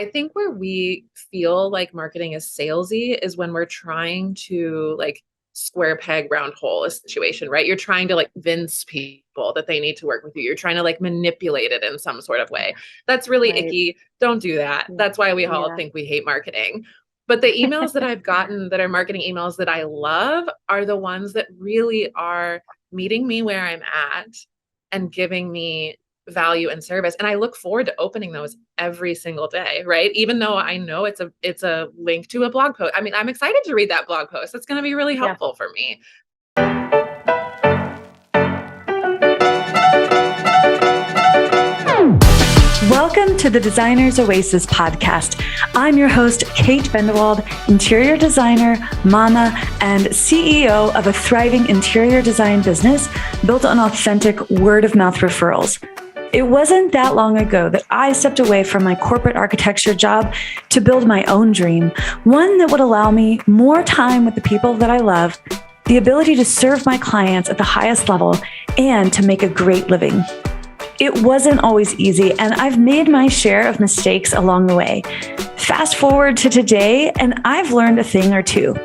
I think where we feel like marketing is salesy is when we're trying to like square peg round hole a situation, right? You're trying to like convince people that they need to work with you. You're trying to like manipulate it in some sort of way. That's really Right. icky. Don't do that. That's why we all Yeah. think we hate marketing. But the emails that I've gotten that are marketing emails that I love are the ones that really are meeting me where I'm at and giving me value and service. And I look forward to opening those every single day, right? Even though I know it's a link to a blog post. I mean, I'm excited to read that blog post. It's going to be really Yeah. helpful for me. Welcome to the Designer's Oasis podcast. I'm your host, Kate Bendewald, interior designer, mama, and CEO of a thriving interior design business built on authentic word-of-mouth referrals. It wasn't that long ago that I stepped away from my corporate architecture job to build my own dream, one that would allow me more time with the people that I love, the ability to serve my clients at the highest level, and to make a great living. It wasn't always easy, and I've made my share of mistakes along the way. Fast forward to today, and I've learned a thing or two.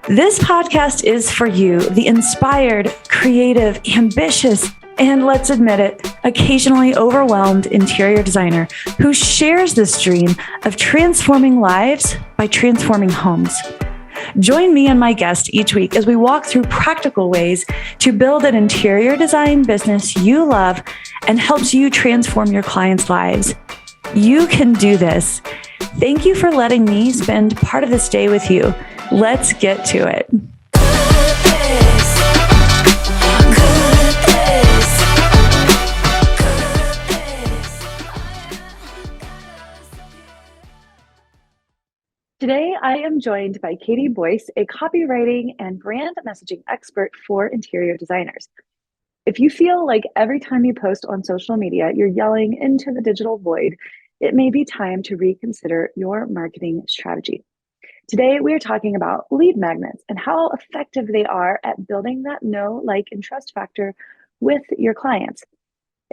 This podcast is for you, the inspired, creative, ambitious, and let's admit it, occasionally overwhelmed interior designer who shares this dream of transforming lives by transforming homes. Join me and my guest each week as we walk through practical ways to build an interior design business you love and helps you transform your clients' lives. You can do this. Thank you for letting me spend part of this day with you. Let's get to it. Today, I am joined by Katie Boyce, a copywriting and brand messaging expert for interior designers. If you feel like every time you post on social media, you're yelling into the digital void, it may be time to reconsider your marketing strategy. Today, we are talking about lead magnets and how effective they are at building that know, like, and trust factor with your clients.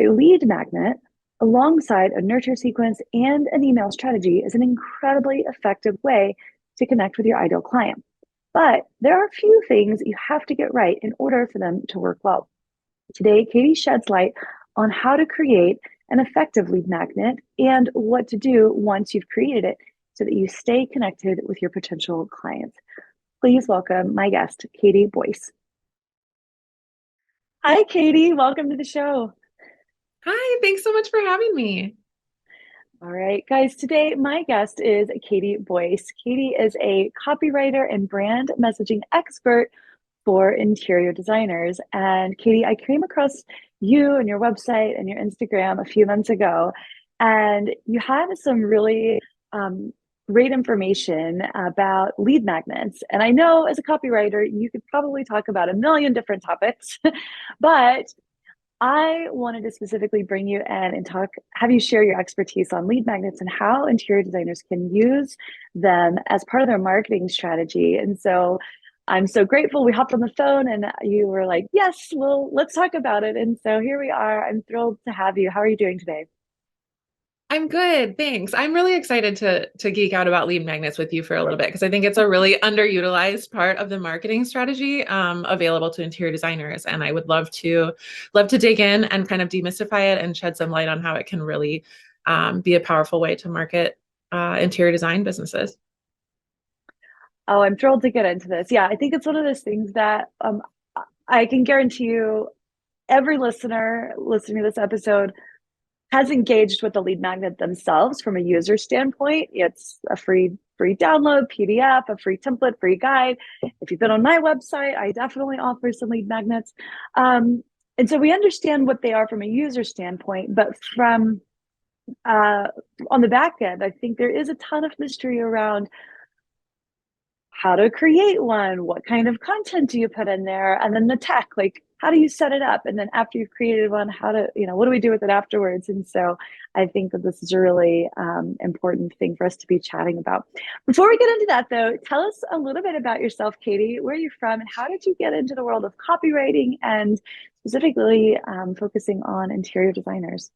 A lead magnet, alongside a nurture sequence and an email strategy, is an incredibly effective way to connect with your ideal client. But there are a few things you have to get right in order for them to work well. Today, Katie sheds light on how to create an effective lead magnet and what to do once you've created it so that you stay connected with your potential clients. Please welcome my guest, Katie Boyce. Hi, Katie. Welcome to the show. Hi, thanks so much for having me. All right, guys, today my guest is Katie Boyce. Katie is a copywriter and brand messaging expert for interior designers. And Katie, I came across you and your website and your Instagram a few months ago, and you had some really great information about lead magnets. And I know as a copywriter, you could probably talk about a million different topics, but I wanted to specifically bring you in and have you share your expertise on lead magnets and how interior designers can use them as part of their marketing strategy. And so I'm so grateful we hopped on the phone and you were like, yes, well, let's talk about it. And so here we are. I'm thrilled to have you. How are you doing today? I'm good, thanks. I'm really excited to geek out about lead magnets with you for a little bit because I think it's a really underutilized part of the marketing strategy available to interior designers, and I would love to dig in and kind of demystify it and shed some light on how it can really be a powerful way to market interior design businesses. Oh, I'm thrilled to get into this. Yeah, I think it's one of those things that I can guarantee you every listener listening to this episode has engaged with the lead magnet themselves from a user standpoint. It's a free download, PDF, a free template, free guide. If you've been on my website, I definitely offer some lead magnets. And so we understand what they are from a user standpoint, but from on the back end, I think there is a ton of mystery around how to create one, what kind of content do you put in there, and then the tech, like how do you set it up, and then after you've created one, how to, what do we do with it afterwards? And so I think that this is a really important thing for us to be chatting about. Before we get into that though, tell us a little bit about yourself, Katie. Where are you from and how did you get into the world of copywriting and specifically focusing on interior designers?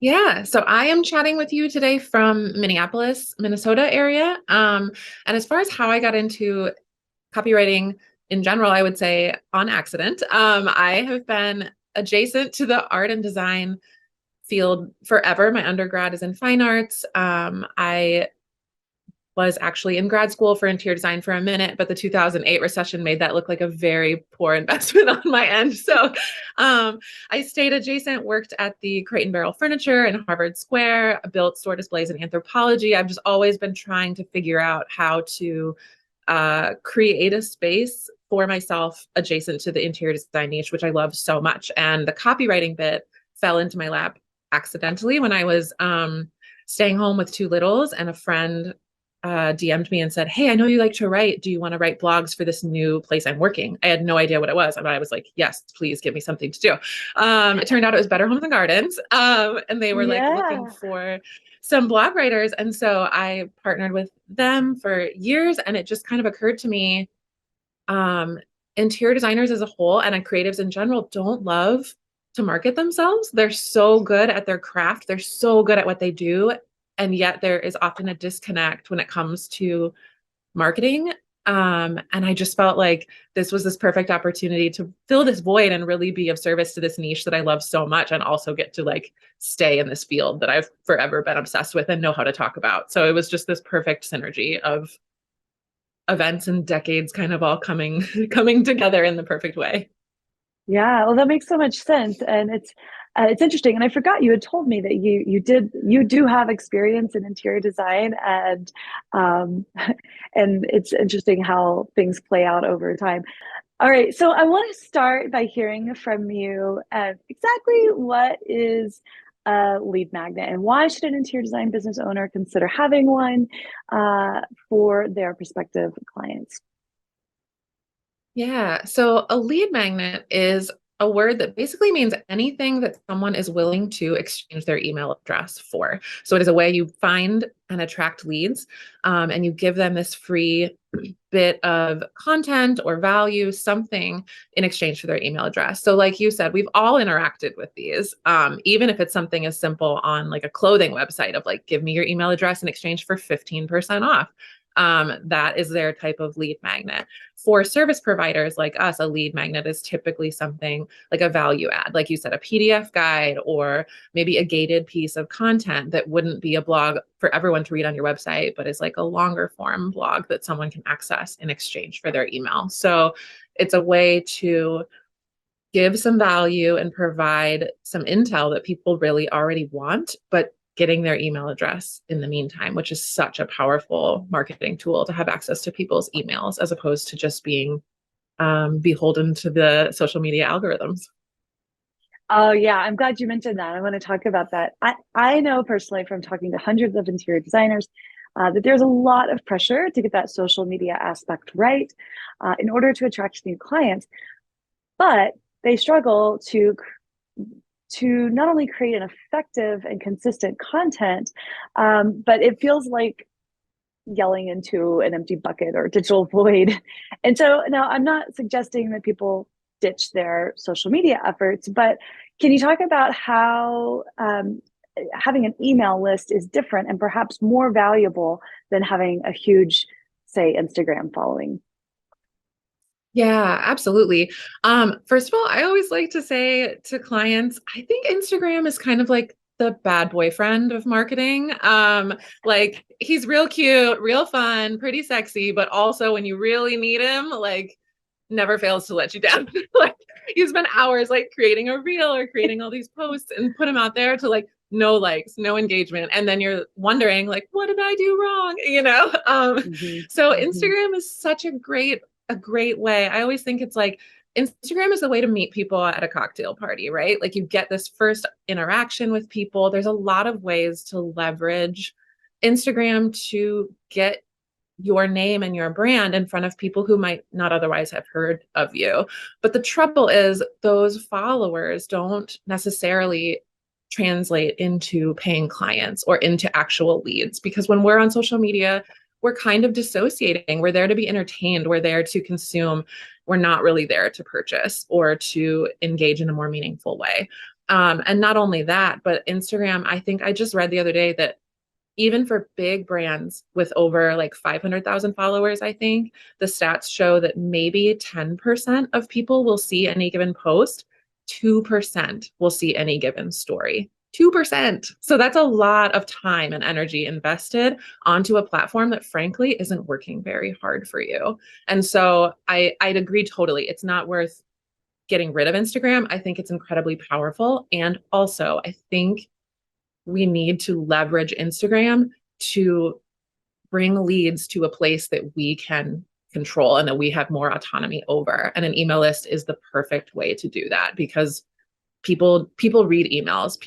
Yeah, so I am chatting with you today from Minneapolis, Minnesota area. And as far as how I got into copywriting in general, I would say on accident. I have been adjacent to the art and design field forever. My undergrad is in fine arts. I was actually in grad school for interior design for a minute, but the 2008 recession made that look like a very poor investment on my end. So I stayed adjacent, worked at the Crate and Barrel Furniture in Harvard Square, built store displays in anthropology. I've just always been trying to figure out how to create a space for myself adjacent to the interior design niche, which I love so much. And the copywriting bit fell into my lap accidentally when I was staying home with two littles, and a friend DM'd me and said, "Hey, I know you like to write. Do you want to write blogs for this new place I'm working?" I had no idea what it was. And I was like, "Yes, please give me something to do." It turned out it was Better Homes and Gardens. And they were like looking Yeah. for some blog writers. And so I partnered with them for years. And it just kind of occurred to me, um, interior designers as a whole and creatives in general don't love to market themselves. They're so good at their craft. They're so good at what they do. And yet there is often a disconnect when it comes to marketing. And I just felt like this was this perfect opportunity to fill this void and really be of service to this niche that I love so much, and also get to like stay in this field that I've forever been obsessed with and know how to talk about. So it was just this perfect synergy of events and decades kind of all coming coming together in the perfect way. Yeah, well, that makes so much sense, and it's interesting. And I forgot you had told me that you do have experience in interior design, and um, and it's interesting how things play out over time. All right, so I want to start by hearing from you exactly what is a lead magnet, and why should an interior design business owner consider having one for their prospective clients? Yeah. So a lead magnet is a word that basically means anything that someone is willing to exchange their email address for. So it is a way you find and attract leads, and you give them this free bit of content or value, something in exchange for their email address. So, like you said, we've all interacted with these, even if it's something as simple on like a clothing website of like, give me your email address in exchange for 15% off. That is their type of lead magnet. For service providers like us, a lead magnet is typically something like a value add, like you said, a PDF guide, or maybe a gated piece of content that wouldn't be a blog for everyone to read on your website, but is like a longer form blog that someone can access in exchange for their email. So it's a way to give some value and provide some intel that people really already want, but getting their email address in the meantime, which is such a powerful marketing tool to have access to people's emails as opposed to just being beholden to the social media algorithms. Oh yeah, I'm glad you mentioned that. I want to talk about that. I know personally from talking to hundreds of interior designers that there's a lot of pressure to get that social media aspect right in order to attract new clients, but they struggle to not only create an effective and consistent content, but it feels like yelling into an empty bucket or digital void. And so now I'm not suggesting that people ditch their social media efforts, but can you talk about how having an email list is different and perhaps more valuable than having a huge, say, Instagram following? Yeah, absolutely. First of all, I always like to say to clients, I think Instagram is kind of like the bad boyfriend of marketing. Like he's real cute, real fun, pretty sexy, but also when you really need him, like never fails to let you down. Like you spend hours like creating a reel or creating all these posts and put them out there to like no likes, no engagement. And then you're wondering like, what did I do wrong? Mm-hmm. So Mm-hmm. Instagram is such a great way. I always think it's like Instagram is the way to meet people at a cocktail party, right? Like you get this first interaction with people. There's a lot of ways to leverage Instagram to get your name and your brand in front of people who might not otherwise have heard of you. But the trouble is, those followers don't necessarily translate into paying clients or into actual leads, because when we're on social media, we're kind of dissociating. We're there to be entertained, we're there to consume. We're not really there to purchase or to engage in a more meaningful way. And not only that, but Instagram, I think I just read the other day that even for big brands with over like 500,000 followers, I think the stats show that maybe 10% of people will see any given post, 2% will see any given story. 2%. So that's a lot of time and energy invested onto a platform that frankly isn't working very hard for you. And so I'd agree totally. It's not worth getting rid of Instagram. I think it's incredibly powerful. And also, I think we need to leverage Instagram to bring leads to a place that we can control and that we have more autonomy over. And an email list is the perfect way to do that because people read emails.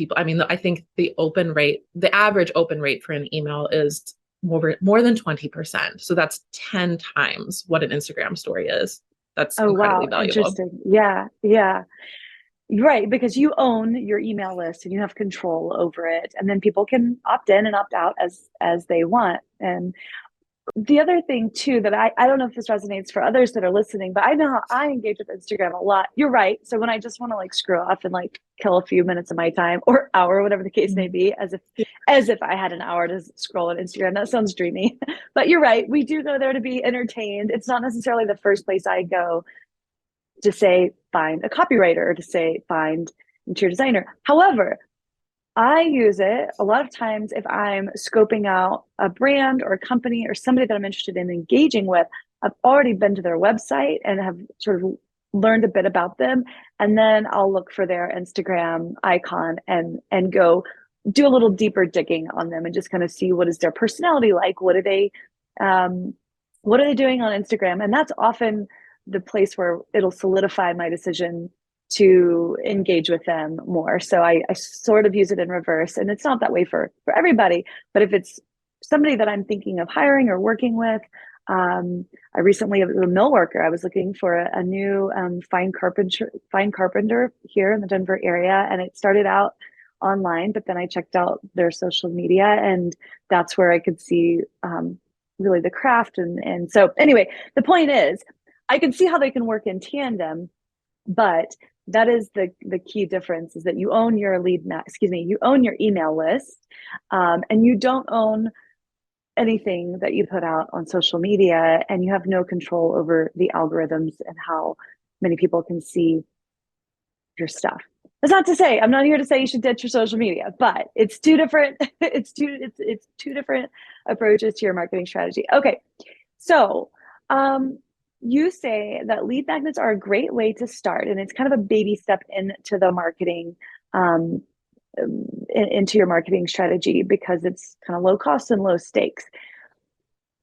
I think the average open rate for an email is more than 20%. So that's 10 times what an Instagram story is. That's Oh, incredibly wow. valuable. Interesting. Yeah. Yeah. Right. Because you own your email list and you have control over it. And then people can opt in and opt out as they want. And the other thing too that I don't know if this resonates for others that are listening, but I know how I engage with Instagram a lot. You're right. So when I just want to like screw off and like kill a few minutes of my time or hour, whatever the case may be, as if I had an hour to scroll on Instagram, that sounds dreamy. But you're right. We do go there to be entertained. It's not necessarily the first place I go to say find a copywriter or to say find interior designer. However, I use it a lot of times if I'm scoping out a brand or a company or somebody that I'm interested in engaging with. I've already been to their website and have sort of learned a bit about them. And then I'll look for their Instagram icon and go do a little deeper digging on them and just kind of see what is their personality like. What are they doing on Instagram? And that's often the place where it'll solidify my decision to engage with them more. So I sort of use it in reverse. And it's not that way for everybody, but if it's somebody that I'm thinking of hiring or working with, I recently was a mill worker. I was looking for a new fine carpenter here in the Denver area, and it started out online, but then I checked out their social media, and that's where I could see really the craft. And so anyway, the point is, I can see how they can work in tandem, but that is the key difference is that you own your you own your email list, and you don't own anything that you put out on social media, and you have no control over the algorithms and how many people can see your stuff. That's not to say, I'm not here to say you should ditch your social media, but it's two different, it's two different approaches to your marketing strategy. Okay. So, you say that lead magnets are a great way to start, and it's kind of a baby step into the marketing, into your marketing strategy because it's kind of low cost and low stakes.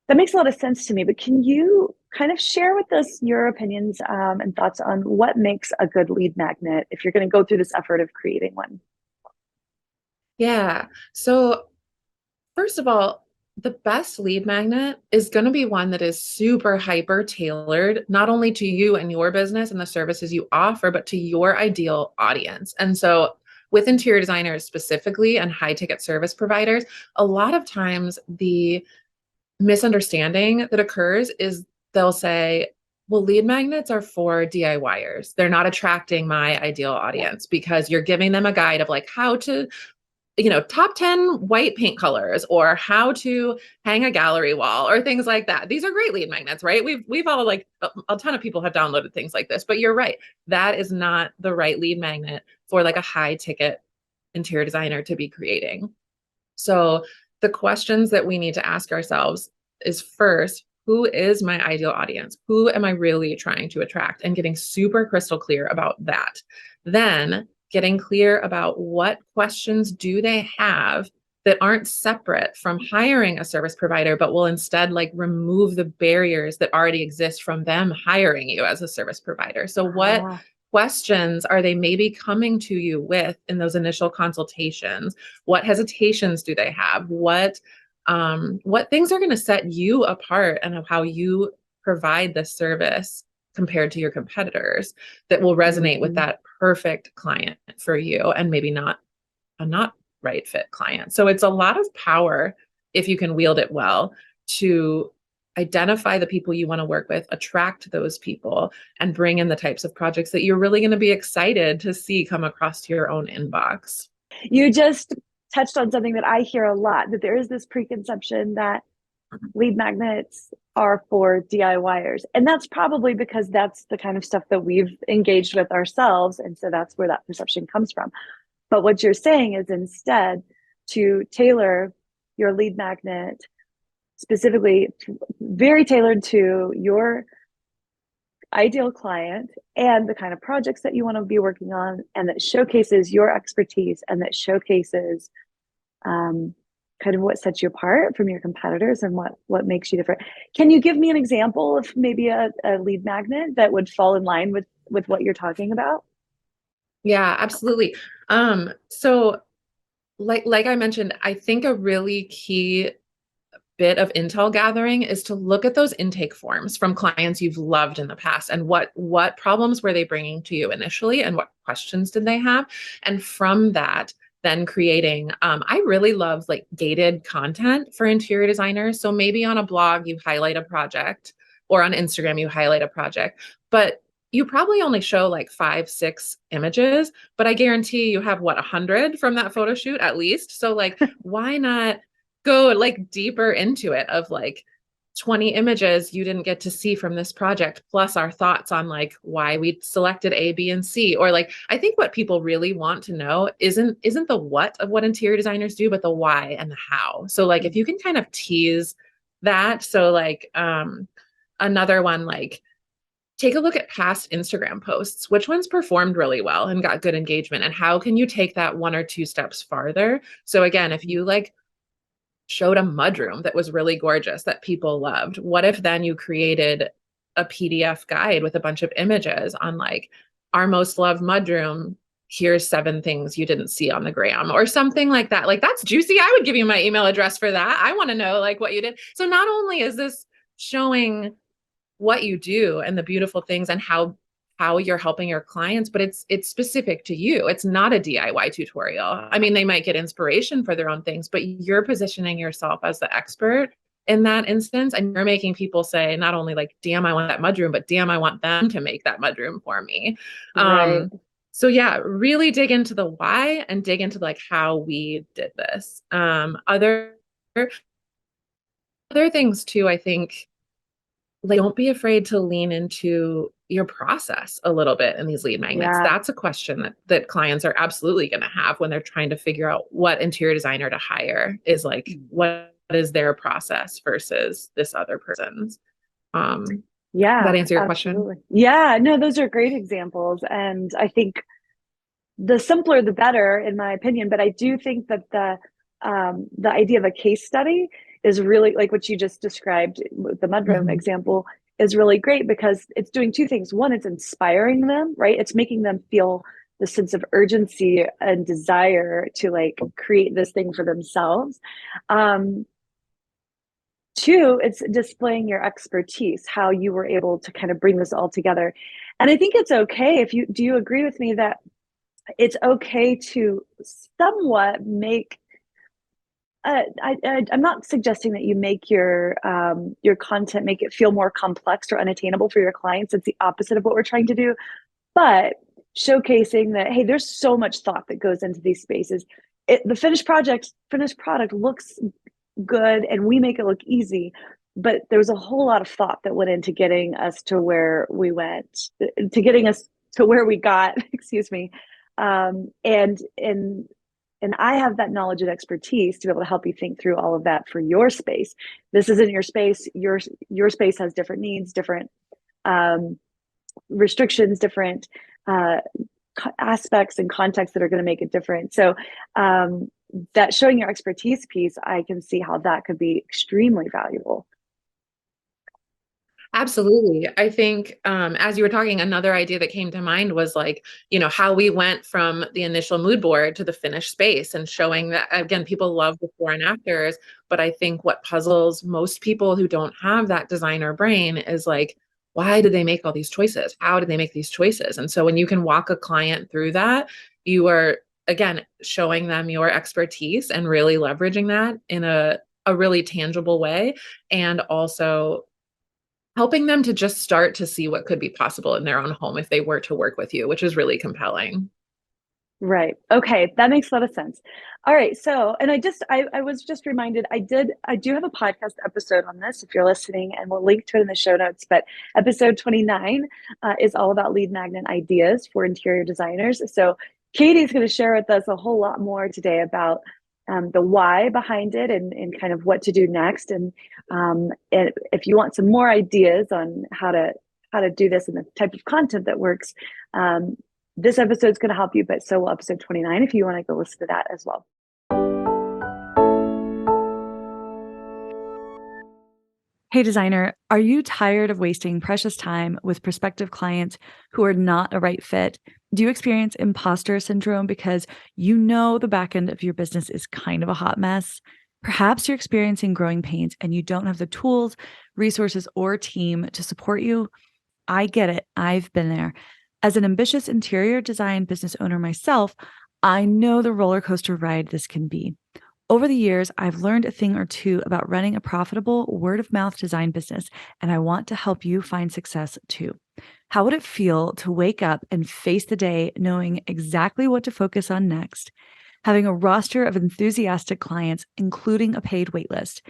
That makes a lot of sense to me, but can you kind of share with us your opinions and thoughts on what makes a good lead magnet if you're going to go through this effort of creating one? Yeah. So first of all, the best lead magnet is going to be one that is super hyper tailored, not only to you and your business and the services you offer, but to your ideal audience. And so with interior designers specifically and high ticket service providers, a lot of times the misunderstanding that occurs is they'll say, well, lead magnets are for DIYers. They're not attracting my ideal audience because you're giving them a guide of like how to top 10 white paint colors or how to hang a gallery wall or things like that. These are great lead magnets, right? We've all like a ton of people have downloaded things like this, but you're right. That is not the right lead magnet for like a high ticket interior designer to be creating. So the questions that we need to ask ourselves is first, who is my ideal audience? Who am I really trying to attract? And getting super crystal clear about that. Then getting clear about what questions do they have that aren't separate from hiring a service provider, but will instead like remove the barriers that already exist from them hiring you as a service provider. So what questions are they maybe coming to you with in those initial consultations? What hesitations do they have? What things are going to set you apart and how you provide the service compared to your competitors that will resonate with that perfect client for you and maybe not a not right fit client. So it's a lot of power if you can wield it well to identify the people you want to work with, attract those people, and bring in the types of projects that you're really going to be excited to see come across your own inbox. You just touched on something that I hear a lot, that there is this preconception that lead magnets are for DIYers. And that's probably because that's the kind of stuff that we've engaged with ourselves. And so that's where that perception comes from. But what you're saying is instead to tailor your lead magnet specifically, very tailored to your ideal client and the kind of projects that you want to be working on, and that showcases your expertise and that showcases kind of what sets you apart from your competitors and what makes you different. Can you give me an example of maybe a lead magnet that would fall in line with what you're talking about? Yeah, absolutely. So like I mentioned, I think a really key bit of intel gathering is to look at those intake forms from clients you've loved in the past, and what problems were they bringing to you initially, and what questions did they have, and from that then creating I really love like gated content for interior designers. So maybe on a blog you highlight a project, or on Instagram you highlight a project, but you probably only show like 5, 6 images, but I guarantee you have 100 from that photo shoot at least. So like, why not go like deeper into it, of like 20 images you didn't get to see from this project, plus our thoughts on like why we selected A, B, and C. Or like, I think what people really want to know isn't the what of what interior designers do, but the why and the how. So like, if you can kind of tease that. So like, another one, like, take a look at past Instagram posts. Which ones performed really well and got good engagement? And how can you take that 1 or 2 steps farther? So again, if you like showed a mudroom that was really gorgeous that people loved, what if then you created a PDF guide with a bunch of images on like, our most loved mudroom, here's 7 things you didn't see on the gram, or something like that. Like, that's juicy. I would give you my email address for that. I want to know like what you did. So not only is this showing what you do and the beautiful things and how you're helping your clients, but it's specific to you. It's not a DIY tutorial. I mean, they might get inspiration for their own things, but you're positioning yourself as the expert in that instance, and you're making people say not only like, damn, I want that mudroom, but damn, I want them to make that mudroom for me. Right. So yeah, really dig into the why and dig into like how we did this. Other things too, I think, like, don't be afraid to lean into your process a little bit in these lead magnets. Yeah. That's a question that clients are absolutely going to have when they're trying to figure out what interior designer to hire, is like, what is their process versus this other person's. Yeah, That answer your absolutely. question? Yeah, no, those are great examples. And I think the simpler, the better, in my opinion. But I do think that the idea of a case study is really, like what you just described with the mudroom example, is really great, because it's doing 2 things. One, it's inspiring them, right? It's making them feel the sense of urgency and desire to like create this thing for themselves. 2, it's displaying your expertise, how you were able to kind of bring this all together. And I think it's okay if do you agree with me that it's okay to somewhat make, I'm not suggesting that you make your content, make it feel more complex or unattainable for your clients. It's the opposite of what we're trying to do. But showcasing that, hey, there's so much thought that goes into these spaces. The finished product looks good and we make it look easy, but there's a whole lot of thought that went into getting us to where we went, to getting us to where we got, excuse me. And I have that knowledge and expertise to be able to help you think through all of that for your space. This isn't your space. Your space has different needs, different restrictions, different aspects and contexts that are going to make it different. So that showing your expertise piece, I can see how that could be extremely valuable. Absolutely. I think as you were talking, another idea that came to mind was like, how we went from the initial mood board to the finished space, and showing that, again, people love before and afters. But I think what puzzles most people who don't have that designer brain is like, why did they make all these choices? How did they make these choices? And so when you can walk a client through that, you are, again, showing them your expertise and really leveraging that in a really tangible way. And also helping them to just start to see what could be possible in their own home if they were to work with you, which is really compelling. Right. Okay. That makes a lot of sense. All right. So, and I was just reminded, I do have a podcast episode on this if you're listening, and we'll link to it in the show notes. But episode 29 is all about lead magnet ideas for interior designers. So, Katie's going to share with us a whole lot more today about the why behind it and kind of what to do next. And if you want some more ideas on how to do this and the type of content that works, this episode is going to help you, but so will episode 29 if you want to go listen to that as well. Hey, designer, are you tired of wasting precious time with prospective clients who are not a right fit? Do you experience imposter syndrome because you know the back end of your business is kind of a hot mess? Perhaps you're experiencing growing pains and you don't have the tools, resources, or team to support you. I get it. I've been there. As an ambitious interior design business owner myself, I know the roller coaster ride this can be. Over the years, I've learned a thing or two about running a profitable word of mouth design business, and I want to help you find success too. How would it feel to wake up and face the day knowing exactly what to focus on next, having a roster of enthusiastic clients, including a paid waitlist,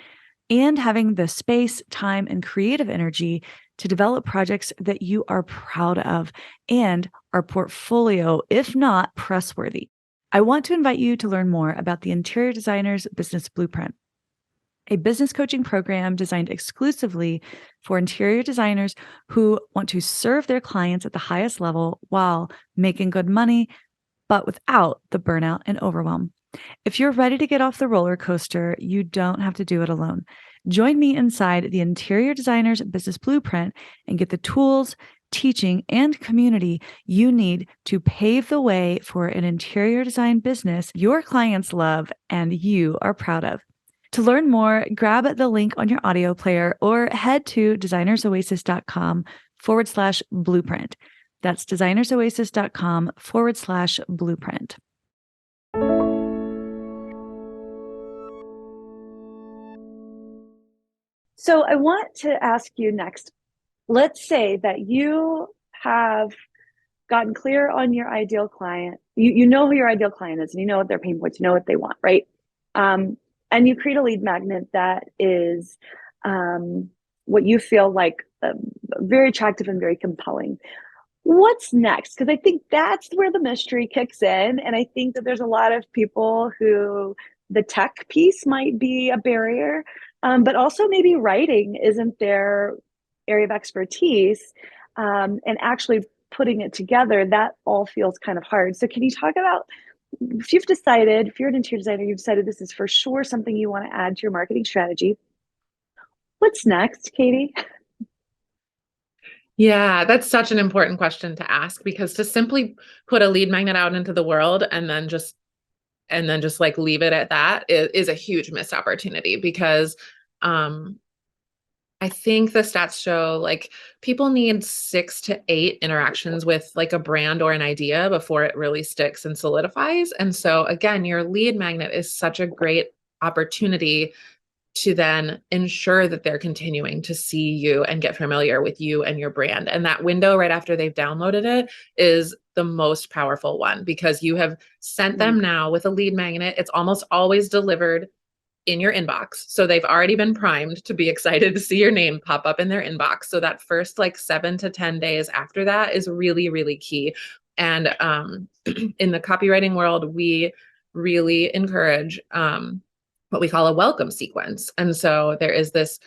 and having the space, time, and creative energy to develop projects that you are proud of and are portfolio, if not press-worthy? I want to invite you to learn more about the Interior Designer's Business Blueprint, a business coaching program designed exclusively for interior designers who want to serve their clients at the highest level while making good money, but without the burnout and overwhelm. If you're ready to get off the roller coaster, you don't have to do it alone. Join me inside the Interior Designer's Business Blueprint and get the tools, teaching, and community you need to pave the way for an interior design business your clients love and you are proud of. To learn more, grab the link on your audio player or head to designersoasis.com/blueprint. That's designersoasis.com/blueprint. So I want to ask you next, let's say that you have gotten clear on your ideal client. You know who your ideal client is and you know what their pain points, you know what they want, right? And you create a lead magnet that is what you feel like very attractive and very compelling. What's next? Because I think that's where the mystery kicks in. And I think that there's a lot of people who the tech piece might be a barrier, but also maybe writing isn't their area of expertise. And actually putting it together, that all feels kind of hard. So can you talk about, if you've decided, if you're an interior designer, you've decided this is for sure something you want to add to your marketing strategy, what's next, Katie? Yeah, that's such an important question to ask, because to simply put a lead magnet out into the world and then just like leave it at that is a huge missed opportunity, because I think the stats show like people need 6 to 8 interactions with like a brand or an idea before it really sticks and solidifies. And so again, your lead magnet is such a great opportunity to then ensure that they're continuing to see you and get familiar with you and your brand. And that window right after they've downloaded it is the most powerful one, because you have sent them now with a lead magnet. It's almost always delivered in your inbox. So they've already been primed to be excited to see your name pop up in their inbox. So that first like 7 to 10 days after that is really, really key. And in the copywriting world, we really encourage what we call a welcome sequence. And so there is this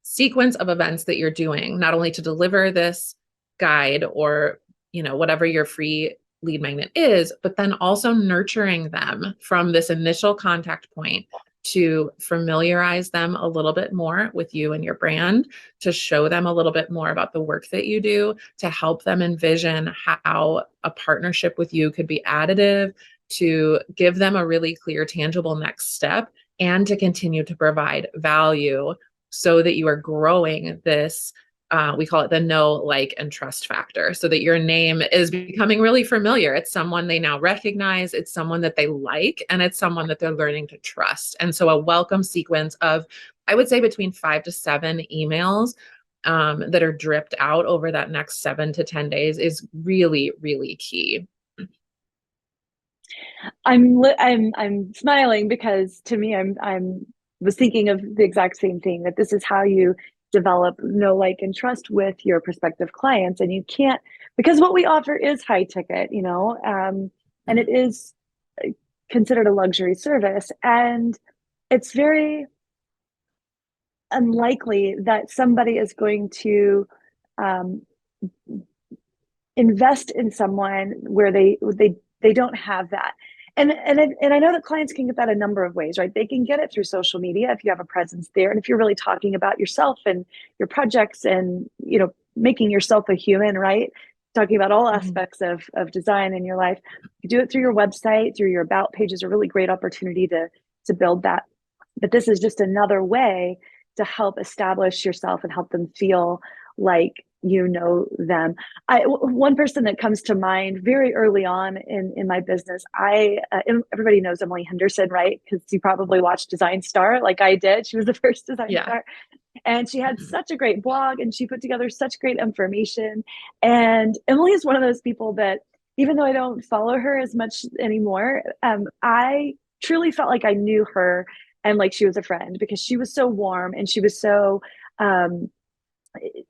sequence of events that you're doing, not only to deliver this guide or, you know, whatever your free lead magnet is, but then also nurturing them from this initial contact point to familiarize them a little bit more with you and your brand, to show them a little bit more about the work that you do, to help them envision how a partnership with you could be additive, to give them a really clear, tangible next step, and to continue to provide value so that you are growing this, we call it the know, like, and trust factor, so that your name is becoming really familiar. It's someone they now recognize, it's someone that they like, and it's someone that they're learning to trust. And so a welcome sequence of, I would say, between 5 to 7 emails that are dripped out over that next 7 to 10 days is really, really key. I'm smiling because to me, I'm was thinking of the exact same thing, that this is how you develop know, like, and trust with your prospective clients. And you can't, because what we offer is high ticket, and it is considered a luxury service. And it's very unlikely that somebody is going to um, invest in someone where they don't have that. And I know that clients can get that a number of ways, right? They can get it through social media if you have a presence there, and if you're really talking about yourself and your projects, and making yourself a human, right? Talking about all aspects of design in your life. You do it through your website, through your about page is a really great opportunity to build that. But this is just another way to help establish yourself and help them feel like them. One person that comes to mind very early on in my business, everybody knows Emily Henderson, right? Because you probably watched Design Star like I did. She was the first Design Star. And she had such a great blog, and she put together such great information. And Emily is one of those people that, even though I don't follow her as much anymore, I truly felt like I knew her and like she was a friend, because she was so warm and she was so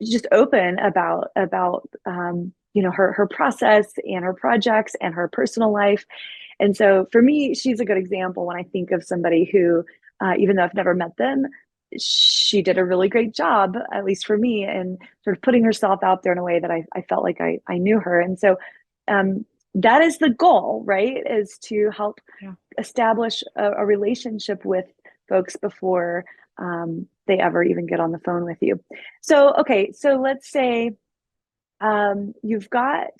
just open about her process and her projects and her personal life. And so for me, she's a good example when I think of somebody who, even though I've never met them, she did a really great job, at least for me, and sort of putting herself out there in a way that I felt like I knew her. And so that is the goal, right? Is to help establish a relationship with folks before they ever even get on the phone with you. So, okay, so let's say you've got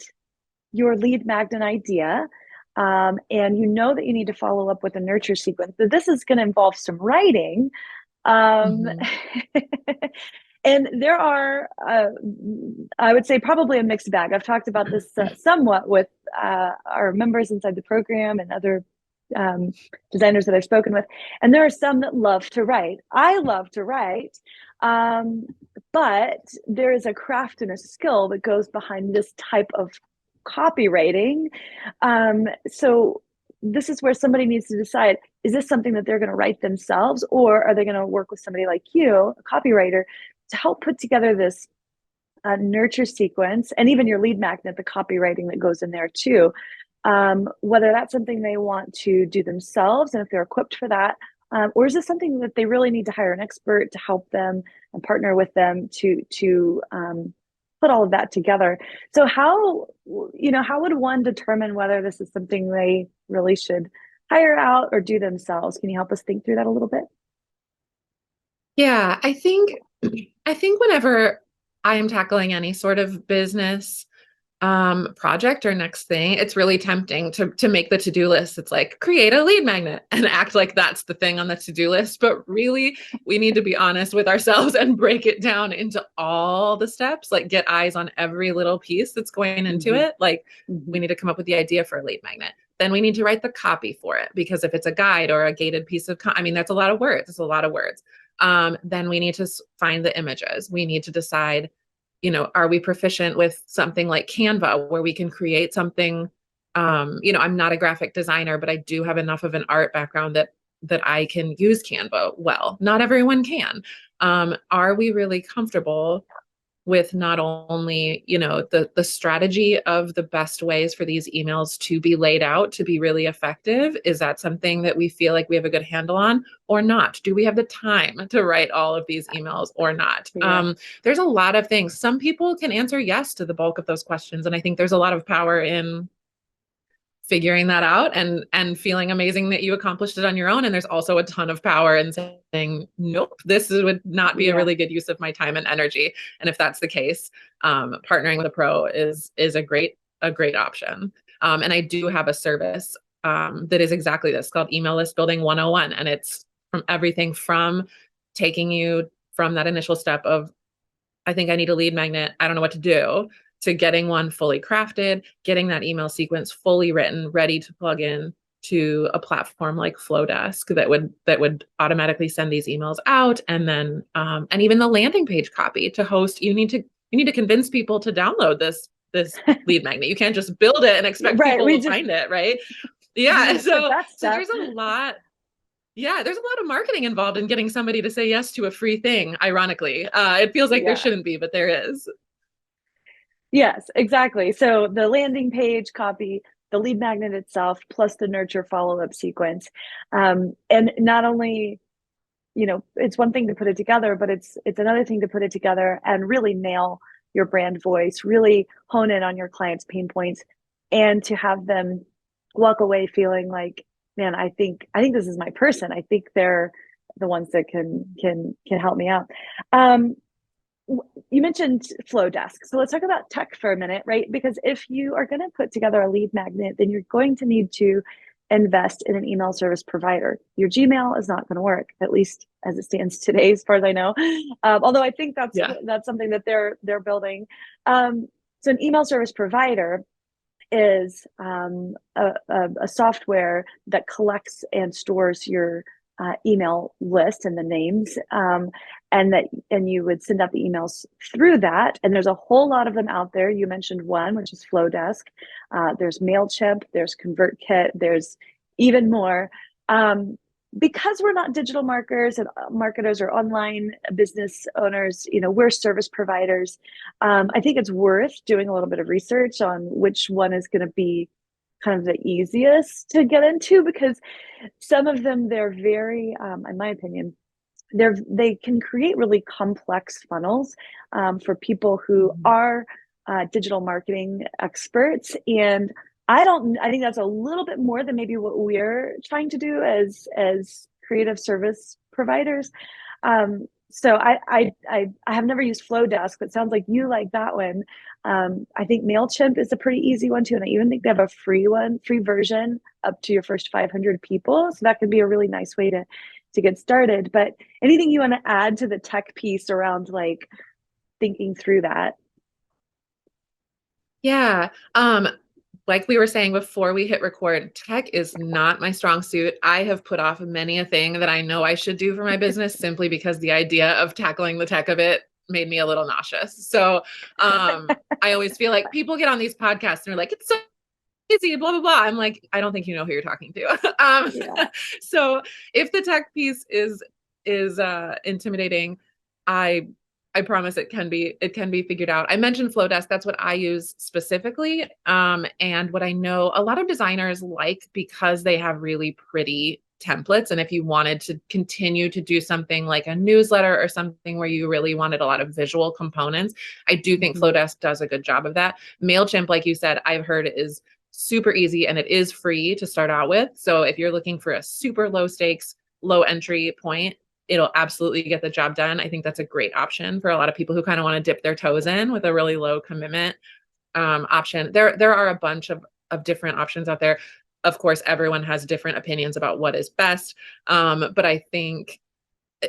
your lead magnet idea, and you know that you need to follow up with a nurture sequence. So this is going to involve some writing. And there are, I would say, probably a mixed bag. I've talked about this somewhat with our members inside the program and other designers that I've spoken with. And there are some that love to write. I love to write, but there is a craft and a skill that goes behind this type of copywriting. So this is where somebody needs to decide, is this something that they're going to write themselves, or are they going to work with somebody like you, a copywriter, to help put together this nurture sequence, and even your lead magnet, the copywriting that goes in there too. Whether that's something they want to do themselves, and if they're equipped for that, or is this something that they really need to hire an expert to help them and partner with them to put all of that together. So how would one determine whether this is something they really should hire out or do themselves? Can you help us think through that a little bit? Yeah, I think whenever I am tackling any sort of business project or next thing, it's really tempting to make the to-do list. It's like, create a lead magnet, and act like that's the thing on the to-do list. But really, we need to be honest with ourselves and break it down into all the steps, like get eyes on every little piece that's going into it. Like, we need to come up with the idea for a lead magnet. Then we need to write the copy for it, because if it's a guide or a gated piece of, that's a lot of words. It's a lot of words. Then we need to find the images. We need to decide, are we proficient with something like Canva, where we can create something? I'm not a graphic designer, but I do have enough of an art background that I can use Canva well. Not everyone can. Are we really comfortable with not only, the strategy of the best ways for these emails to be laid out to be really effective? Is that something that we feel like we have a good handle on, or not? Do we have the time to write all of these emails or not? Yeah. There's a lot of things. Some people can answer yes to the bulk of those questions. And I think there's a lot of power in figuring that out and feeling amazing that you accomplished it on your own. And there's also a ton of power in saying, nope, this would not be a really good use of my time and energy. And if that's the case, partnering with a pro is a great option. And I do have a service that is exactly this, called Email List Building 101. And it's from everything from taking you from that initial step of, I think I need a lead magnet, I don't know what to do, to getting one fully crafted, getting that email sequence fully written, ready to plug in to a platform like Flowdesk that would automatically send these emails out, and then and even the landing page copy to host. You need to convince people to download this lead magnet. You can't just build it and expect Right. people to find it, right? Yeah. Skip So that so step. there's a lot. Yeah, there's a lot of marketing involved in getting somebody to say yes to a free thing. Ironically, it feels like there Yeah. shouldn't be, but there is. Yes, exactly. So the landing page copy, the lead magnet itself, plus the nurture follow-up sequence. And not only, it's one thing to put it together, but it's another thing to put it together and really nail your brand voice, really hone in on your clients' pain points, and to have them walk away feeling like, man, I think this is my person. I think they're the ones that can help me out. Um, you mentioned Flowdesk. So let's talk about tech for a minute, right? Because if you are going to put together a lead magnet, then you're going to need to invest in an email service provider. Your Gmail is not going to work, at least as it stands today, as far as I know. Although I think Yeah. that's something that they're building. So an email service provider is a software that collects and stores your email list and the names, and you would send out the emails through that. And there's a whole lot of them out there. You mentioned one, which is Flowdesk. There's Mailchimp. There's ConvertKit. There's even more. Because we're not digital marketers and marketers or online business owners, we're service providers. I think it's worth doing a little bit of research on which one is going to be kind of the easiest to get into, because some of them, they're very, in my opinion, they can create really complex funnels for people who are digital marketing experts. And I think that's a little bit more than maybe what we're trying to do as creative service providers. So I have never used Flowdesk, but it sounds like you like that one. I think Mailchimp is a pretty easy one too, and I even think they have a free version up to your first 500 people. So that could be a really nice way to get started. But anything you want to add to the tech piece around like thinking through that? Yeah. Like we were saying before we hit record, tech is not my strong suit. I have put off many a thing that I know I should do for my business simply because the idea of tackling the tech of it made me a little nauseous. So I always feel like people get on these podcasts and they're like, it's so easy, blah, blah, blah. I'm like, I don't think you know who you're talking to. Yeah. So if the tech piece is intimidating, I I promise it can be figured out. I mentioned Flowdesk. That's what I use specifically. And what I know a lot of designers like because they have really pretty templates. And if you wanted to continue to do something like a newsletter or something where you really wanted a lot of visual components, I do think Mhm. Flowdesk does a good job of that. Mailchimp, like you said, I've heard is super easy and it is free to start out with. So if you're looking for a super low stakes, low entry point, it'll absolutely get the job done. I think that's a great option for a lot of people who kind of want to dip their toes in with a really low commitment option. There are a bunch of different options out there. Of course, everyone has different opinions about what is best, but I think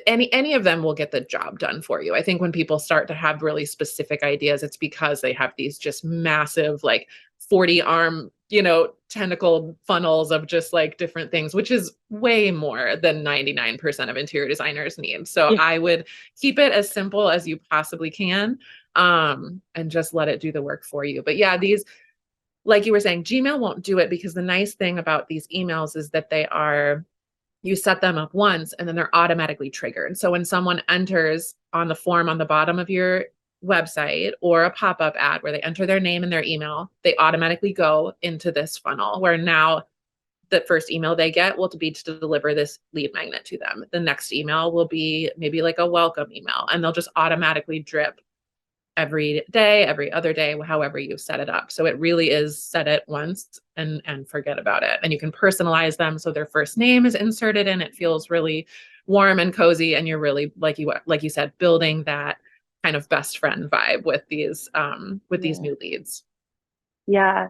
any of them will get the job done for you. I think when people start to have really specific ideas, it's because they have these just massive, like 40 arm, tentacle funnels of just like different things, which is way more than 99% of interior designers need. So Yeah. I would keep it as simple as you possibly can, and just let it do the work for you. But yeah, these, like you were saying, Gmail won't do it because the nice thing about these emails is that you set them up once and then they're automatically triggered. So when someone enters on the form on the bottom of your website or a pop-up ad where they enter their name and their email, they automatically go into this funnel where now the first email they get will be to deliver this lead magnet to them. The next email will be maybe like a welcome email, and they'll just automatically drip every day, every other day, however you set it up. So it really is set it once and forget about it. And you can personalize them so their first name is inserted and it feels really warm and cozy. And you're really, like you said, building that kind of best friend vibe with these Yeah. new leads. Yeah.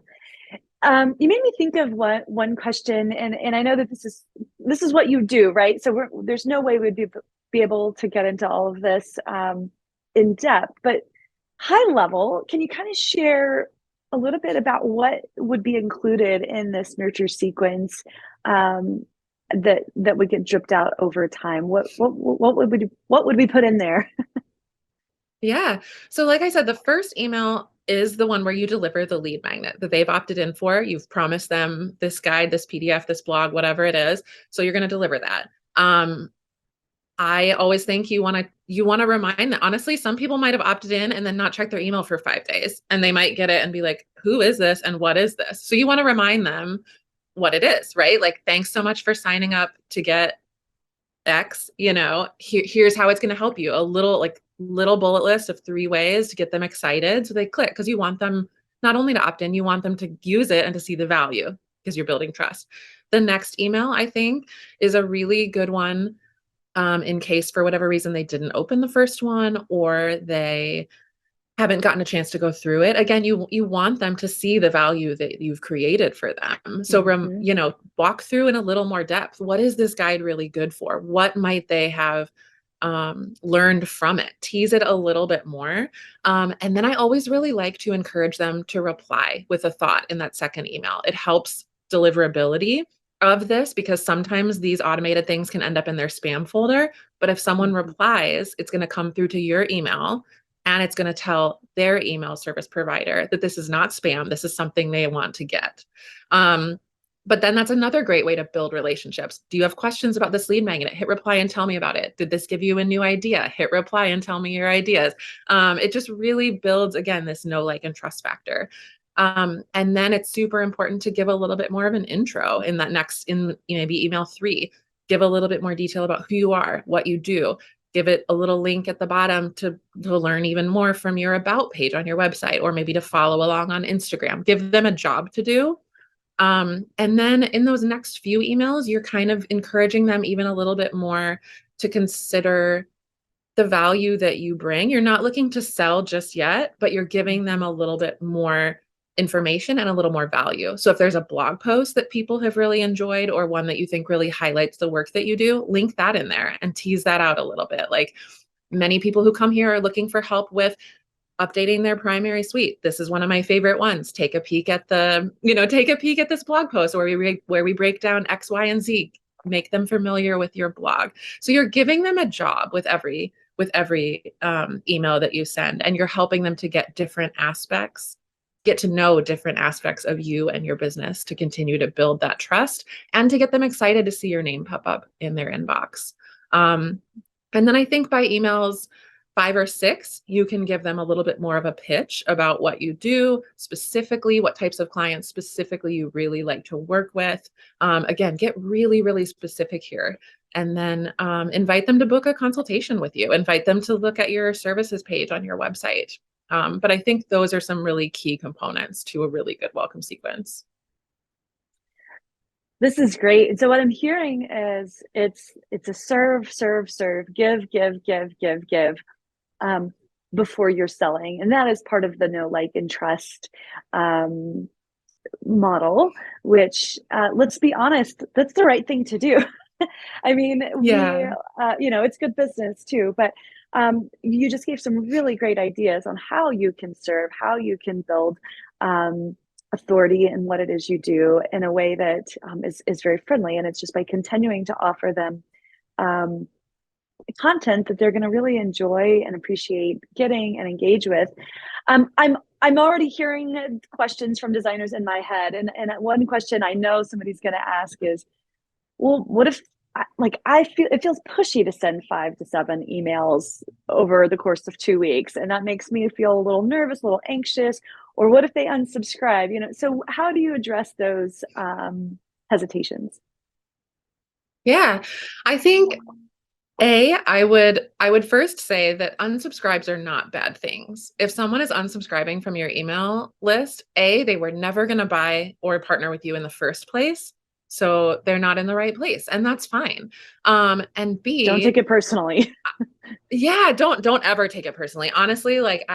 You made me think of one question, and I know that this is what you do, right? So there's no way we'd be able to get into all of this in depth, but high level, can you kind of share a little bit about what would be included in this nurture sequence um, that would get dripped out over time? What would we put in there? Yeah. So like I said, the first email is the one where you deliver the lead magnet that they've opted in for. You've promised them this guide, this PDF, this blog, whatever it is. So you're going to deliver that. I always think you want to remind that honestly, some people might have opted in and then not checked their email for 5 days, and they might get it and be like, who is this and what is this? So you want to remind them what it is, right? Like, thanks so much for signing up to get X, here's how it's going to help you. A little bullet list of 3 ways to get them excited. So they click because you want them not only to opt in, you want them to use it and to see the value because you're building trust. The next email, I think, is a really good one in case for whatever reason they didn't open the first one or they haven't gotten a chance to go through it. Again, you want them to see the value that you've created for them. So Mhm. walk through in a little more depth. What is this guide really good for? What might they have learned from it? Tease it a little bit more. And then I always really like to encourage them to reply with a thought in that second email. It helps deliverability of this because sometimes these automated things can end up in their spam folder. But if someone Mhm. replies, it's going to come through to your email and it's going to tell their email service provider that this is not spam. This is something they want to get. But then that's another great way to build relationships. Do you have questions about this lead magnet? Hit reply and tell me about it. Did this give you a new idea? Hit reply and tell me your ideas. It just really builds, again, this know, like, and trust factor. And then it's super important to give a little bit more of an intro in that next, in maybe email 3. Give a little bit more detail about who you are, what you do. Give it a little link at the bottom to learn even more from your about page on your website, or maybe to follow along on Instagram. Give them a job to do. And then in those next few emails, you're kind of encouraging them even a little bit more to consider the value that you bring. You're not looking to sell just yet, but you're giving them Mhm. a little bit more information and a little more value. So if there's a blog post that people have really enjoyed or one that you think really highlights the work that you do, link that in there and tease that out a little bit. Like, many people who come here are looking for help with updating their primary suite. This is one of my favorite ones. Take a peek at this blog post where we break down X, Y, and Z. Make them familiar with your blog. So you're giving them a job with every email that you send, and you're helping them to get to know different aspects of you and your business to continue to build that trust and to get them excited to see your name pop up in their inbox. Um, and then I think by emails 5 or 6, you can give them a little bit more of a pitch about what you do, specifically what types of clients specifically you really like to work with. Again, get really, really specific here. And then invite them to book a consultation with you. Invite them to look at your services page on your website. But I think those are some really key components to a really good welcome sequence. This is great. And so what I'm hearing is it's a serve, serve, serve, give, give, give, give, give, um, before you're selling, and that is part of the know, like, and trust um, model. Which, let's be honest, that's the right thing to do. I mean, Yeah. it's good business too, but you just gave some really great ideas on how you can serve, how you can build um, authority in what it is you do in a way that is very friendly. And it's just by continuing to offer them um, content that they're going to really enjoy and appreciate getting and engage with. I'm already hearing questions from designers in my head, and one question I know somebody's going to ask is, well, what if, like, I feel it feels pushy to send 5 to 7 emails over the course of 2 weeks, and that makes me feel a little nervous, a little anxious. Or what if they unsubscribe? So how do you address those hesitations? Yeah. I think I would first say that unsubscribes are not bad things. If someone is unsubscribing from your email list, they were never going to buy or partner with you in the first place. So they're not in the right place, and that's fine. And Don't B, take it personally. yeah, don't ever take it personally. Honestly, like,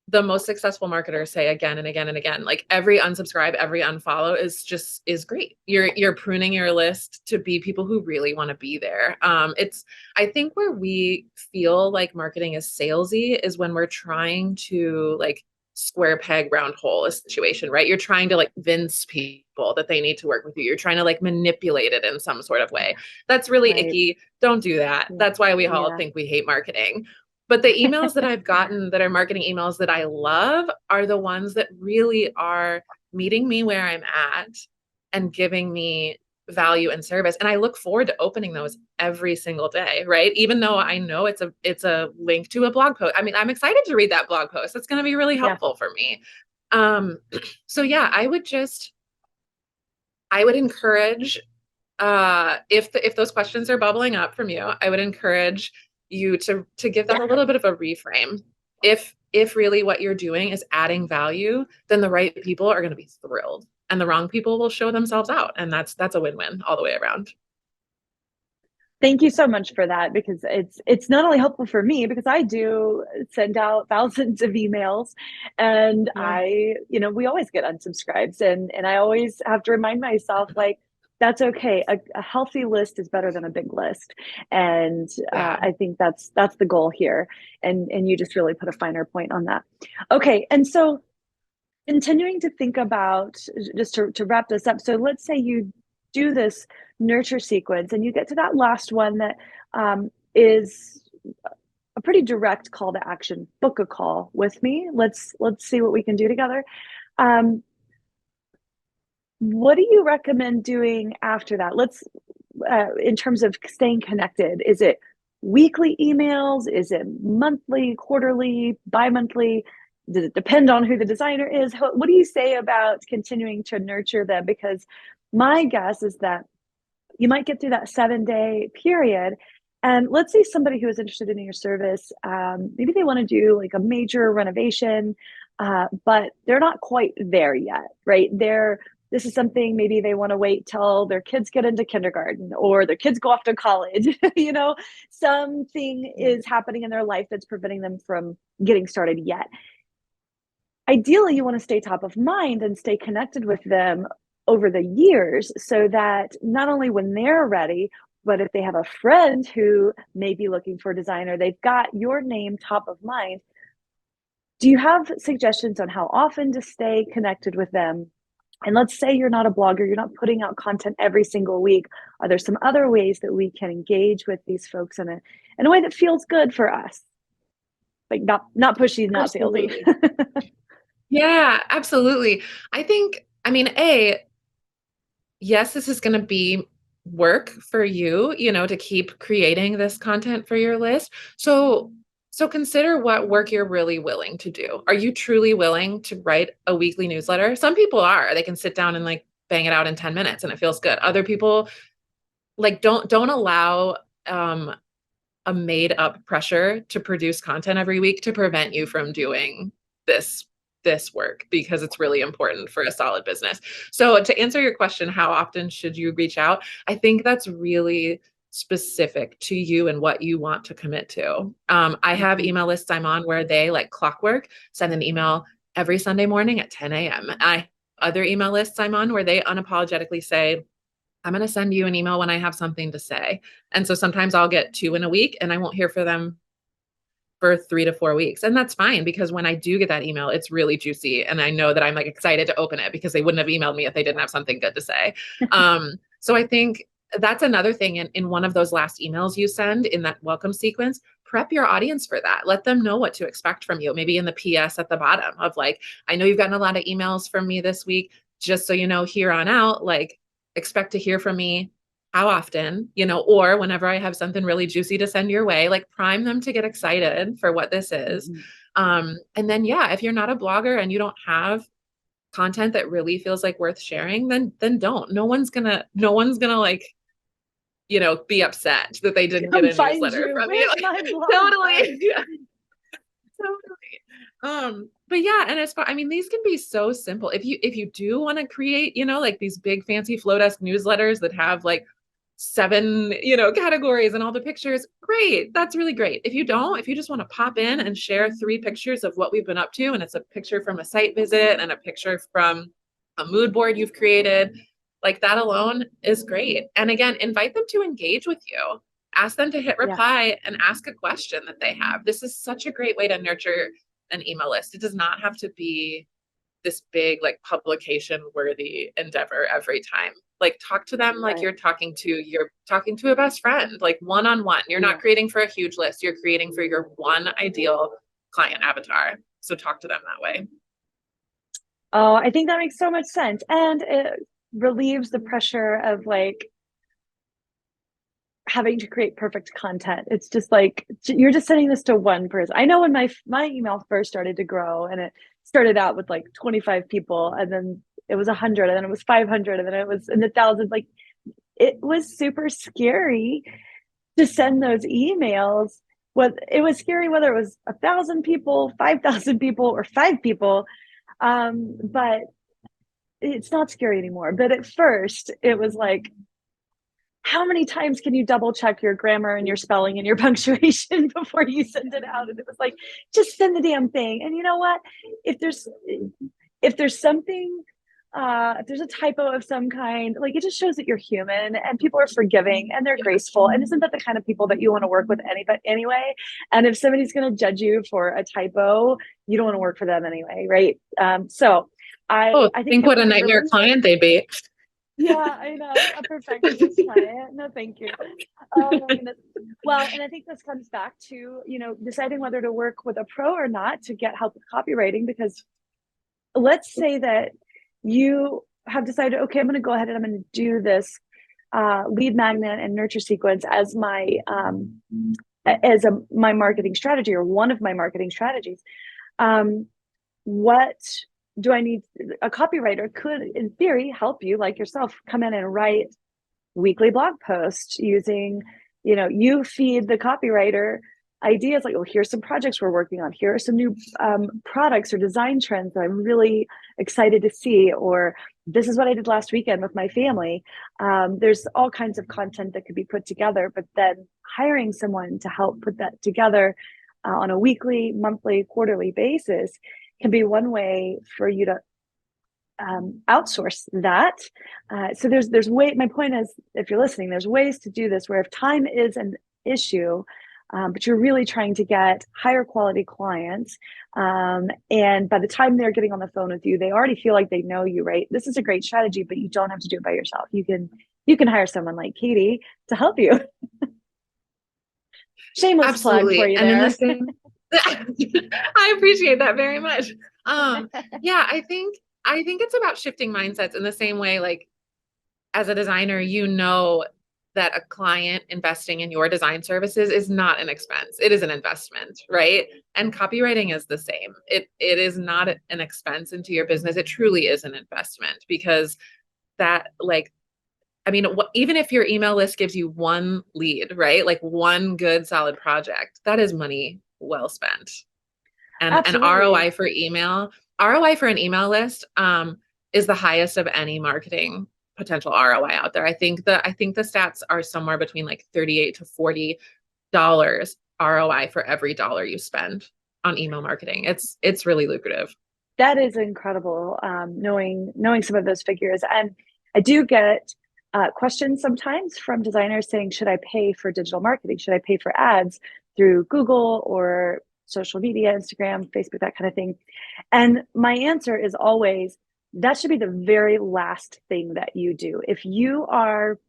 the most successful marketers say again and again and again, like, every unsubscribe, every unfollow is great. You're pruning your list to be people who really want to be there. I think where we feel like marketing is salesy is when we're trying to, like, square peg round hole situation, right? You're trying to like convince people that they need to work with you. You're trying to like manipulate it in some sort of way. That's really Right. icky. Don't do that. That's why we all think we hate marketing. But the emails that I've gotten that are marketing emails that I love are the ones that really are meeting me where I'm at and giving me value and service. And I look forward to opening those every single day, right? Even though I know it's a link to a blog post. I mean, I'm excited to read that blog post. It's going to be really helpful for me. So yeah, I would encourage if those questions are bubbling up from you, I would encourage you to give them a little bit of a reframe. If really what you're doing is adding value, then the right people are going to be thrilled, and the wrong people will show themselves out, and that's a win-win all the way around. Thank you so much for that, because it's not only helpful for me, because I do send out thousands of emails, and we always get unsubscribes, and I always have to remind myself, like, that's okay. A healthy list is better than a big list. And I think that's the goal here. And you just really put a finer point on that. Okay. And so continuing to think about, just to wrap this up. So let's say you do this nurture sequence and you get to that last one that is a pretty direct call to action. Book a call with me. Let's see what we can do together. What do you recommend doing after that? In terms of staying connected, is it weekly emails? Is it monthly, quarterly, bi-monthly? Does it depend on who the designer is? What do you say about continuing to nurture them? Because my guess is that you might get through that 7-day period. And let's say somebody who is interested in your service, maybe they want to do like a major renovation, but they're not quite there yet, right? This is something maybe they want to wait till their kids get into kindergarten or their kids go off to college. Something is happening in their life that's preventing them from getting started yet. Ideally, you want to stay top of mind and stay connected with them over the years, so that not only when they're ready, but if they have a friend who may be looking for a designer, they've got your name top of mind. Do you have suggestions on how often to stay connected with them? And let's say you're not a blogger, you're not putting out content every single week. Are there some other ways that we can engage with these folks in a way that feels good for us? Like not pushy, not salesy. Yeah, absolutely. Yes, this is going to be work for you, to keep creating this content for your list. So consider what work you're really willing to do. Are you truly willing to write a weekly newsletter? Some people are. They can sit down and like bang it out in 10 minutes and it feels good. Other people like don't allow a made up pressure to produce content every week to prevent you from doing this work, because it's really important for a solid business. So to answer your question, how often should you reach out? I think that's really specific to you and what you want to commit to. I have email lists I'm on where they, like clockwork, send an email every Sunday morning at 10 a.m. I have other email lists I'm on where they unapologetically say, I'm going to send you an email when I have something to say. And so sometimes I'll get 2 in a week and I won't hear from them for 3 to 4 weeks. And that's fine, because when I do get that email, it's really juicy. And I know that I'm like excited to open it, because they wouldn't have emailed me if they didn't have something good to say. So I think that's another thing in one of those last emails you send in that welcome sequence, prep your audience for that. Let them know what to expect from you. Maybe in the PS at the bottom of like, I know you've gotten a lot of emails from me this week. Just so you know, here on out, like expect to hear from me how often, or whenever I have something really juicy to send your way, like prime them to get excited for what this is. And then, if you're not a blogger and you don't have content that really feels like worth sharing, then don't. No one's gonna like, be upset that they didn't get a newsletter from you. Totally. Yeah. Totally. But yeah, and these can be so simple. If you do want to create, like these big fancy Flowdesk newsletters that have like 7, categories and all the pictures, great. That's really great. If you just want to pop in and share 3 pictures of what we've been up to, and it's a picture from a site visit and a picture from a mood board you've created, like that alone is great. And again, invite them to engage with you. Ask them to hit reply and ask a question that they have. This is such a great way to nurture an email list. It does not have to be this big, like, publication worthy endeavor every time. Like, talk to them like Right. you're talking to a best friend, like one-on-one. You're not creating for a huge list. You're creating for your one ideal client avatar. So talk to them that way. Oh, I think that makes so much sense. And it relieves the pressure of like having to create perfect content. It's just like you're just sending this to one person. I know when my email first started to grow, and it started out with like 25 people, and then it was 100, and then it was 500, and then it was in the thousands. Like, it was super scary to send those emails. It was scary whether it was 1,000 people, 5,000 people, or 5 people. But it's not scary anymore. But at first, it was like, how many times can you double check your grammar and your spelling and your punctuation before you send it out? And it was like, just send the damn thing. And you know what? If there's something, if there's a typo of some kind, like, it just shows that you're human, and people are forgiving and they're graceful. And isn't that the kind of people that you want to work with anyway? And if somebody's going to judge you for a typo, you don't want to work for them anyway, right? So I think think that what a nightmare client they'd be. yeah, I know, a perfectionist client. No, thank you. Oh my goodness. Well, and I think this comes back to, deciding whether to work with a pro or not to get help with copywriting. Because let's say that you have decided, okay, I'm going to go ahead and I'm going to do this lead magnet and nurture sequence as my my marketing strategy, or one of my marketing strategies. What do I need? A copywriter could, in theory, help you, like yourself, come in and write weekly blog posts using, you feed the copywriter ideas like, oh, here's some projects we're working on. Here are some new products or design trends that I'm really excited to see. Or this is what I did last weekend with my family. There's all kinds of content that could be put together, but then hiring someone to help put that together on a weekly, monthly, quarterly basis can be one way for you to outsource that. So there's way. My point is, if you're listening, there's ways to do this where if time is an issue, but you're really trying to get higher quality clients, and by the time they're getting on the phone with you, they already feel like they know you, right? This is a great strategy, but you don't have to do it by yourself. You can hire someone like Katie to help you. Shameless Absolutely. plug for you And there. in the same, I appreciate that very much. Yeah, I think it's about shifting mindsets in the same way, like, as a designer, that a client investing in your design services is not an expense. It is an investment, right? And copywriting is the same. It is not an expense into your business. It truly is an investment, because that, like, I mean, even if your email list gives you one lead, right? Like one good solid project, that is money well spent. And an Absolutely. ROI for an email list is the highest of any marketing potential ROI out there. I think the stats are somewhere between like $38 to $40 ROI for every dollar you spend on email marketing. It's really lucrative. That is incredible. Knowing some of those figures, and I do get questions sometimes from designers saying, should I pay for digital marketing? Should I pay for ads through Google or social media, Instagram, Facebook, that kind of thing? And my answer is always, that should be the very last thing that you do. If you are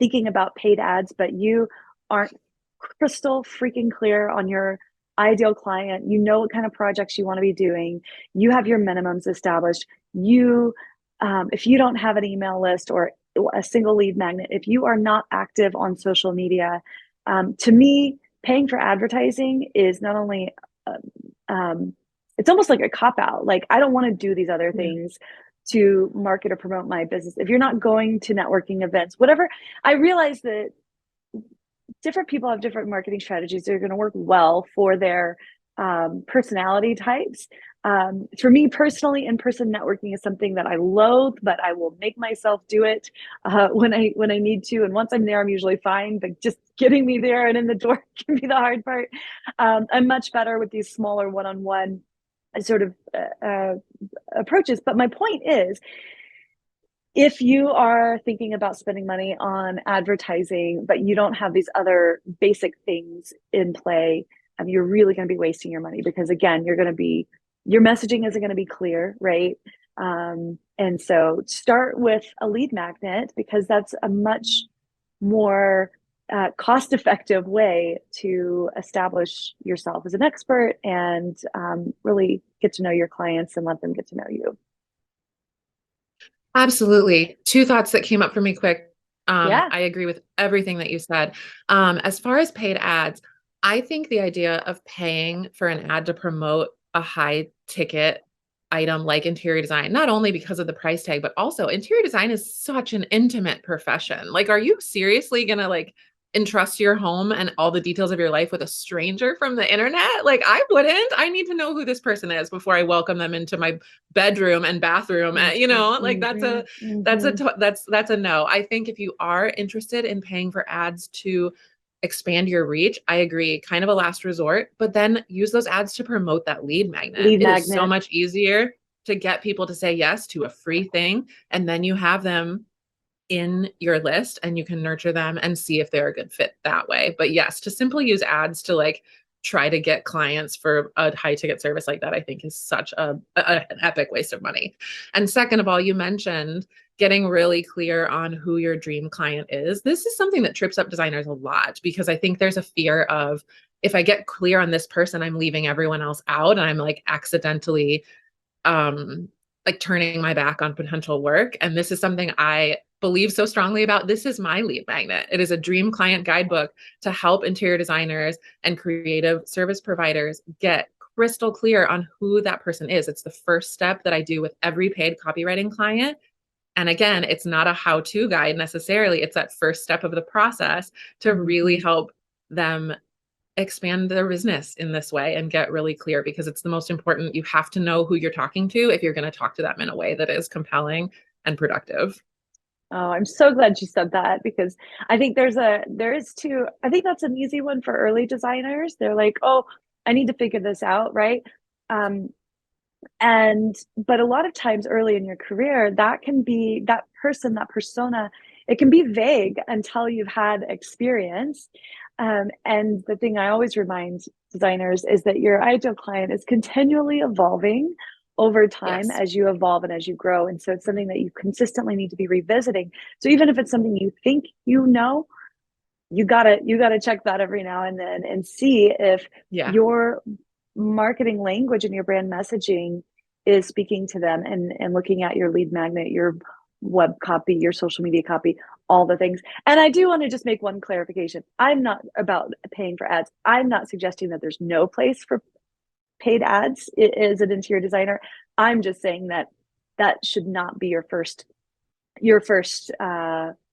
thinking about paid ads, but you aren't crystal freaking clear on your ideal client, you know what kind of projects you want to be doing, you have your minimums established, if you don't have an email list or a single lead magnet, if you are not active on social media, to me, paying for advertising is not only it's almost like a cop out. Like, I don't want to do these other things to market or promote my business. If you're not going to networking events, whatever, I realize that different people have different marketing strategies that are going to work well for their personality types. For me personally, in-person networking is something that I loathe, but I will make myself do it when I need to. And once I'm there, I'm usually fine. But just getting me there and in the door can be the hard part. I'm much better with these smaller one-on-one sort of approaches. But my point is, if you are thinking about spending money on advertising, but you don't have these other basic things in play, you're really going to be wasting your money, because again, your messaging isn't going to be clear, right? And so start with a lead magnet, because that's a much more cost-effective way to establish yourself as an expert and really get to know your clients and let them get to know you. Absolutely. Two thoughts that came up for me quick. Yeah. I agree with everything that you said. As far as paid ads, I think the idea of paying for an ad to promote a high ticket item like interior design, not only because of the price tag, but also interior design is such an intimate profession. Like, are you seriously gonna like entrust your home and all the details of your life with a stranger from the internet? Like, I wouldn't. I need to know who this person is before I welcome them into my bedroom and bathroom. You Mm-hmm, know, like mm-hmm, mm-hmm. that's a no. I think if you are interested in paying for ads to expand your reach, I agree, kind of a last resort, but then use those ads to promote that lead magnet. Lead It is so magnet. much easier to get people to say yes to a free thing, and then you have them in your list and you can nurture them and see if they're a good fit that way. But yes, to simply use ads to like try to get clients for a high ticket service like that, I think is such an epic waste of money. And second of all, you mentioned getting really clear on who your dream client is. This is something that trips up designers a lot, because I think there's a fear of, if I get clear on this person, I'm leaving everyone else out and I'm like accidentally um like turning my back on potential work. And this is something I believe so strongly about. This is my lead magnet. It is a dream client guidebook to help interior designers and creative service providers get crystal clear on who that person is. It's the first step that I do with every paid copywriting client. And again, it's not a how-to guide necessarily. It's that first step of the process to really Mm-hmm. help them expand their business in this way and get really clear, because it's the most important. You have to know who you're talking to if you're going to talk to them in a way that is compelling and productive. Oh, I'm so glad you said that, because I think there is too, I think that's an easy one for early designers. They're like, oh, I need to figure this out, right? Um, but a lot of times early in your career, that can be that person, that persona, it can be vague until you've had experience. And the thing I always remind designers is that your ideal client is continually evolving over time Yes. as you evolve and as you grow. And so it's something that you consistently need to be revisiting. So even if it's something you think you know, you gotta check that every now and then and see if Yeah. your marketing language and your brand messaging is speaking to them, and looking at your lead magnet, your web copy, your social media copy, all the things. And I do want to just make one clarification. I'm not about paying for ads. I'm not suggesting that there's no place for paid ads as an interior designer. I'm just saying that that should not be your first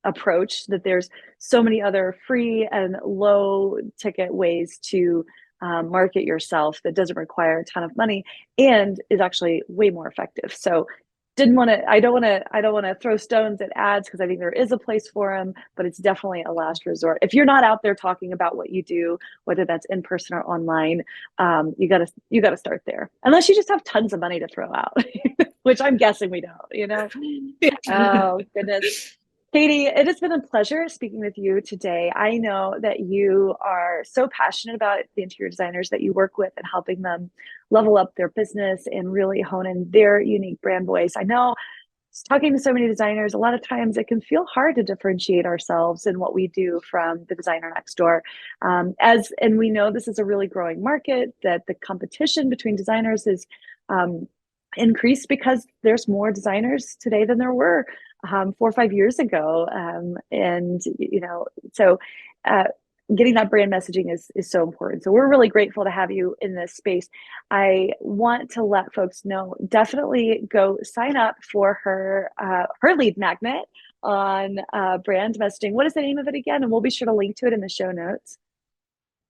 approach, that there's so many other free and low ticket ways to market yourself that doesn't require a ton of money and is actually way more effective. So didn't want to, I don't want to throw stones at ads, because I think there is a place for them, but it's definitely a last resort. If you're not out there talking about what you do, whether that's in person or online, you gotta start there, unless you just have tons of money to throw out, which I'm guessing we don't. Oh, goodness. Katie, it has been a pleasure speaking with you today. I know that you are so passionate about the interior designers that you work with and helping them level up their business and really hone in their unique brand voice. I know, talking to so many designers, a lot of times it can feel hard to differentiate ourselves in what we do from the designer next door. And we know this is a really growing market, that the competition between designers is increased because there's more designers today than there were 4 or 5 years ago. So uh, getting that brand messaging is so important. So we're really grateful to have you in this space. I want to let folks know, definitely go sign up for her lead magnet on brand messaging. What is the name of it again? And we'll be sure to link to it in the show notes.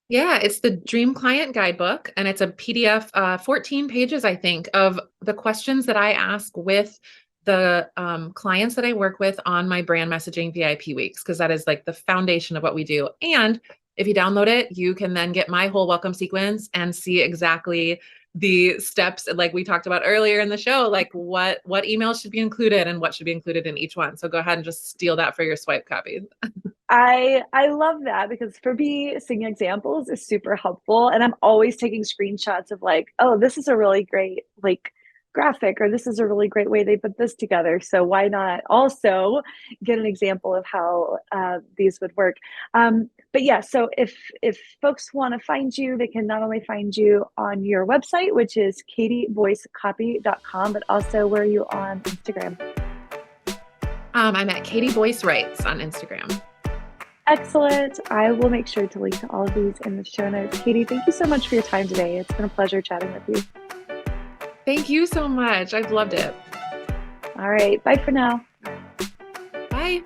Yeah, it's the Dream Client Guidebook, and it's a PDF, 14 pages, I think, of the questions that I ask with the clients that I work with on my brand messaging VIP weeks, because that is like the foundation of what we do. And if you download it, you can then get my whole welcome sequence and see exactly the steps like we talked about earlier in the show, like what emails should be included and what should be included in each one. So go ahead and just steal that for your swipe copy. I love that because for me, seeing examples is super helpful. And I'm always taking screenshots of like, oh, this is a really great like graphic, or this is a really great way they put this together. So why not also get an example of how these would work? But yeah, so if folks want to find you, they can not only find you on your website, which is katieboycecopy.com, but also where are you on Instagram? I'm at Katie Boyce Writes on Instagram. Excellent. I will make sure to link to all of these in the show notes. Katie, thank you so much for your time today. It's been a pleasure chatting with you. Thank you so much. I've loved it. All right. Bye for now. Bye.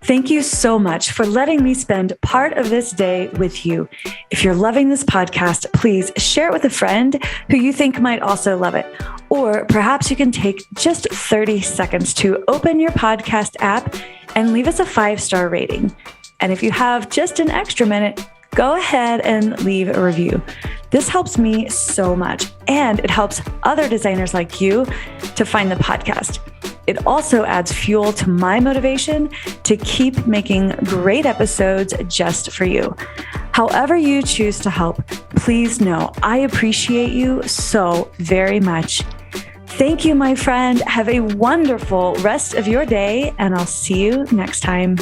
Thank you so much for letting me spend part of this day with you. If you're loving this podcast, please share it with a friend who you think might also love it. Or perhaps you can take just 30 seconds to open your podcast app and leave us a 5-star rating. And if you have just an extra minute, go ahead and leave a review. This helps me so much, and it helps other designers like you to find the podcast. It also adds fuel to my motivation to keep making great episodes just for you. However you choose to help, please know I appreciate you so very much. Thank you, my friend. Have a wonderful rest of your day, and I'll see you next time.